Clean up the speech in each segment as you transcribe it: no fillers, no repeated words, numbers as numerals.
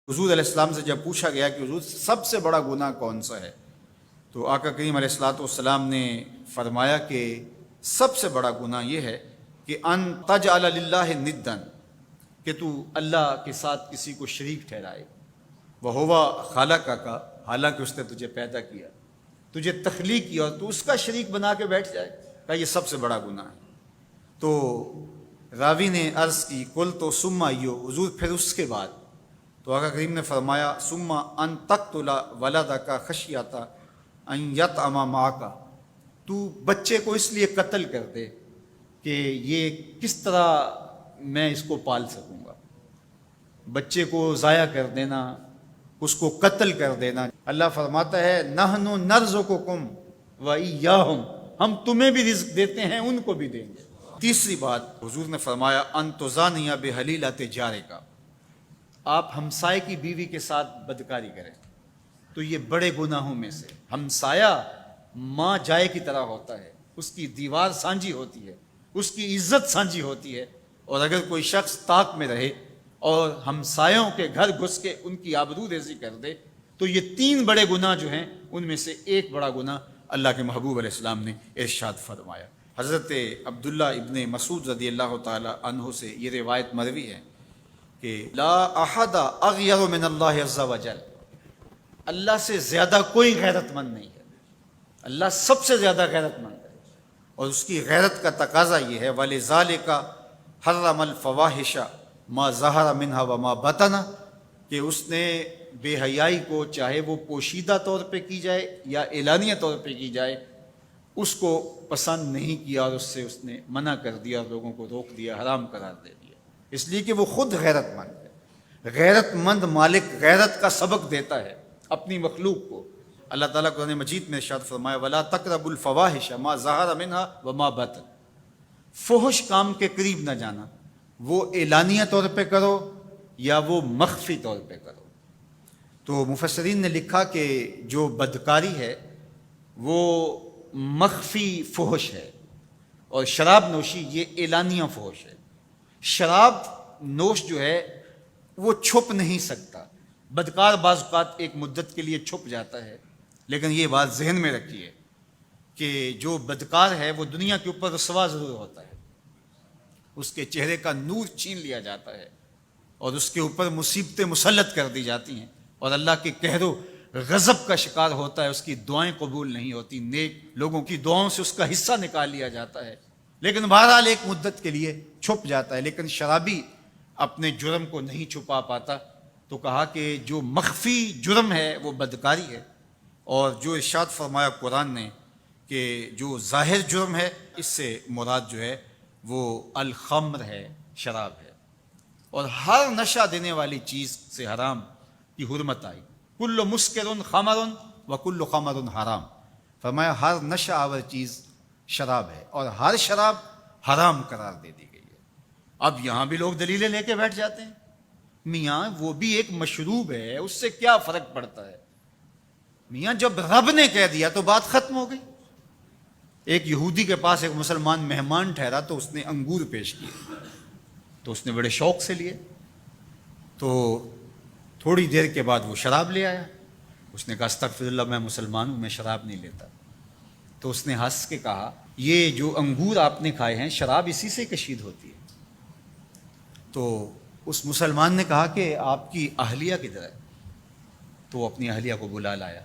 حضور علیہ السلام سے جب پوچھا گیا کہ حضور سب سے بڑا گناہ کون سا ہے، تو آقا کریم علیہ الصلوۃ والسلام نے فرمایا کہ سب سے بڑا گناہ یہ ہے کہ ان تجعل للہ ندا، کہ تو اللہ کے ساتھ کسی کو شریک ٹھہرائے، وہو خالقک، حالانکہ اس نے تجھے پیدا کیا، تجھے تخلیق کیا اور تو اس کا شریک بنا کے بیٹھ جائے، کہ یہ سب سے بڑا گناہ ہے۔ تو راوی نے عرض کی کل تو ثم ایو، حضور پھر اس کے بعد؟ تو آقا کریم نے فرمایا ثم ان تقتل ولدک خشیۃ ان یطعم معک، تو بچے کو اس لیے قتل کر دے کہ یہ کس طرح میں اس کو پال سکوں گا، بچے کو ضائع کر دینا، اس کو قتل کر دینا۔ اللہ فرماتا ہے نحن نرزقکم وایاہم، ہم تمہیں بھی رزق دیتے ہیں، ان کو بھی دیں گے۔ تیسری بات حضور نے فرمایا ان تزانی بحلیلۃ جارک، آپ ہمسائے کی بیوی کے ساتھ بدکاری کریں، تو یہ بڑے گناہوں میں سے۔ ہمسایہ ماں جائے کی طرح ہوتا ہے، اس کی دیوار سانجھی ہوتی ہے، اس کی عزت سانجھی ہوتی ہے، اور اگر کوئی شخص طاق میں رہے اور ہمسایوں کے گھر گھس کے ان کی آبرو ریزی کر دے، تو یہ تین بڑے گناہ جو ہیں ان میں سے ایک بڑا گناہ اللہ کے محبوب علیہ السلام نے ارشاد فرمایا۔ حضرت عبداللہ ابن مسعود رضی اللہ تعالی عنہ سے یہ روایت مروی ہے کہ لا احد اغیر من اللہ عز وجل، اللہ سے زیادہ کوئی غیرت مند نہیں ہے، اللہ سب سے زیادہ غیرت مند ہے، اور اس کی غیرت کا تقاضا یہ ہے وَلِذَالِكَ حَرَّمَ الْفَوَاحِشَ مَا ظَهَرَ مِنْهَا وَمَا بَطَنَ، کہ اس نے بے حیائی کو چاہے وہ پوشیدہ طور پہ کی جائے یا اعلانیہ طور پہ کی جائے، اس کو پسند نہیں کیا، اور اس نے منع کر دیا، اور لوگوں کو روک دیا، حرام قرار دے دیا، اس لیے کہ وہ خود غیرت مند ہے۔ غیرت مند مالک غیرت کا سبق دیتا ہے اپنی مخلوق کو۔ اللہ تعالیٰ قرآن مجید میں ارشاد فرمایا وَلَا تَقْرَبُوا الْفَوَاحِشَ مَا ظَهَرَ مِنْهَا وَمَا بَطَنَ، فحش کام کے قریب نہ جانا، وہ اعلانیہ طور پہ کرو یا وہ مخفی طور پہ کرو۔ تو مفسرین نے لکھا کہ جو بدکاری ہے وہ مخفی فحش ہے، اور شراب نوشی یہ اعلانیہ فحش ہے۔ شراب نوش جو ہے وہ چھپ نہیں سکتا، بدکار بعض اوقات ایک مدت کے لیے چھپ جاتا ہے، لیکن یہ بات ذہن میں رکھیے کہ جو بدکار ہے وہ دنیا کے اوپر رسوا ضرور ہوتا ہے، اس کے چہرے کا نور چھین لیا جاتا ہے، اور اس کے اوپر مصیبتیں مسلط کر دی جاتی ہیں، اور اللہ کے قہر و غضب کا شکار ہوتا ہے، اس کی دعائیں قبول نہیں ہوتی، نیک لوگوں کی دعاؤں سے اس کا حصہ نکال لیا جاتا ہے، لیکن بہرحال ایک مدت کے لیے چھپ جاتا ہے۔ لیکن شرابی اپنے جرم کو نہیں چھپا پاتا، تو کہا کہ جو مخفی جرم ہے وہ بدکاری ہے، اور جو ارشاد فرمایا قرآن نے کہ جو ظاہر جرم ہے اس سے مراد جو ہے وہ الخمر ہے، شراب ہے، اور ہر نشہ دینے والی چیز سے حرام کی حرمت آئی۔ کل مسکر خمر وکل خمر حرام، فرمایا ہر نشہ آور چیز شراب ہے، اور ہر شراب حرام قرار دے دی گئی ہے۔ اب یہاں بھی لوگ دلیلیں لے کے بیٹھ جاتے ہیں، میاں وہ بھی ایک مشروب ہے، اس سے کیا فرق پڑتا ہے؟ میاں جب رب نے کہہ دیا تو بات ختم ہو گئی۔ ایک یہودی کے پاس ایک مسلمان مہمان ٹھہرا، تو اس نے انگور پیش کیے، تو اس نے بڑے شوق سے لیے، تو تھوڑی دیر کے بعد وہ شراب لے آیا۔ اس نے کہا استغفر اللہ، میں مسلمان ہوں، میں شراب نہیں لیتا۔ تو اس نے ہنس کے کہا یہ جو انگور آپ نے کھائے ہیں شراب اسی سے کشید ہوتی ہے۔ تو اس مسلمان نے کہا کہ آپ کی اہلیہ کدھر ہے؟ تو اپنی اہلیہ کو بلا لایا،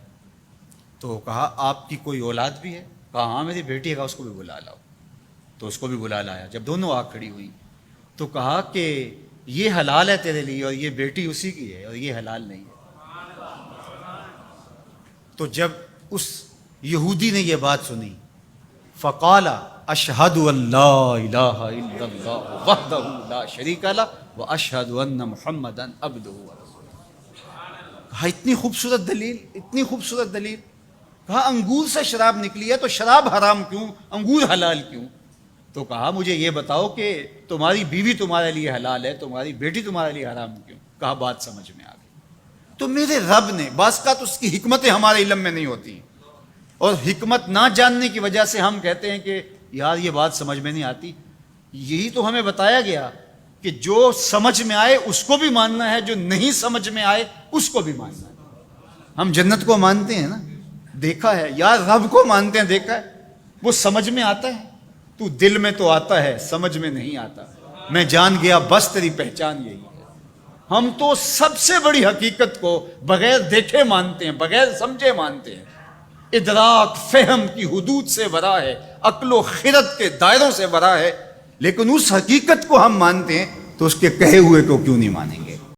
تو کہا آپ کی کوئی اولاد بھی ہے؟ کہا ہاں میری بیٹی ہے، اس کو بھی بلا لاؤ۔ تو اس کو بھی بلا لایا۔ جب دونوں آ کھڑی ہوئی تو کہا کہ یہ حلال ہے تیرے لیے، اور یہ بیٹی اسی کی ہے، اور یہ حلال نہیں ہے۔ تو جب اس یہودی نے یہ بات سنی فقال اشہد ان لا الہ الا اللہ وحدہ لا شریک لہ واشہد ان محمدا عبدہ ورسولہ۔ کہا اتنی خوبصورت دلیل، اتنی خوبصورت دلیل۔ کہا انگور سے شراب نکلی ہے تو شراب حرام کیوں، انگور حلال کیوں؟ تو کہا مجھے یہ بتاؤ کہ تمہاری بیوی تمہارے لیے حلال ہے، تمہاری بیٹی تمہارے لیے حرام کیوں؟ کہا بات سمجھ میں آ گئی۔ تو میرے رب نے، بعض کا تو اس کی حکمتیں ہمارے علم میں نہیں ہوتی، اور حکمت نہ جاننے کی وجہ سے ہم کہتے ہیں کہ یار یہ بات سمجھ میں نہیں آتی۔ یہی تو ہمیں بتایا گیا کہ جو سمجھ میں آئے اس کو بھی ماننا ہے، جو نہیں سمجھ میں آئے اس کو بھی ماننا ہے۔ ہم جنت کو مانتے ہیں نا، دیکھا ہے، یا رب کو مانتے ہیں، دیکھا ہے، وہ سمجھ میں آتا ہے، تو دل میں تو آتا ہے، سمجھ میں نہیں آتا۔ میں جان گیا بس تیری پہچان یہی ہے۔ ہم تو سب سے بڑی حقیقت کو بغیر دیکھے مانتے ہیں، بغیر سمجھے مانتے ہیں۔ ادراک فہم کی حدود سے ورا ہے، عقل و خرد کے دائروں سے ورا ہے، لیکن اس حقیقت کو ہم مانتے ہیں تو اس کے کہے ہوئے کو کیوں نہیں مانیں گے؟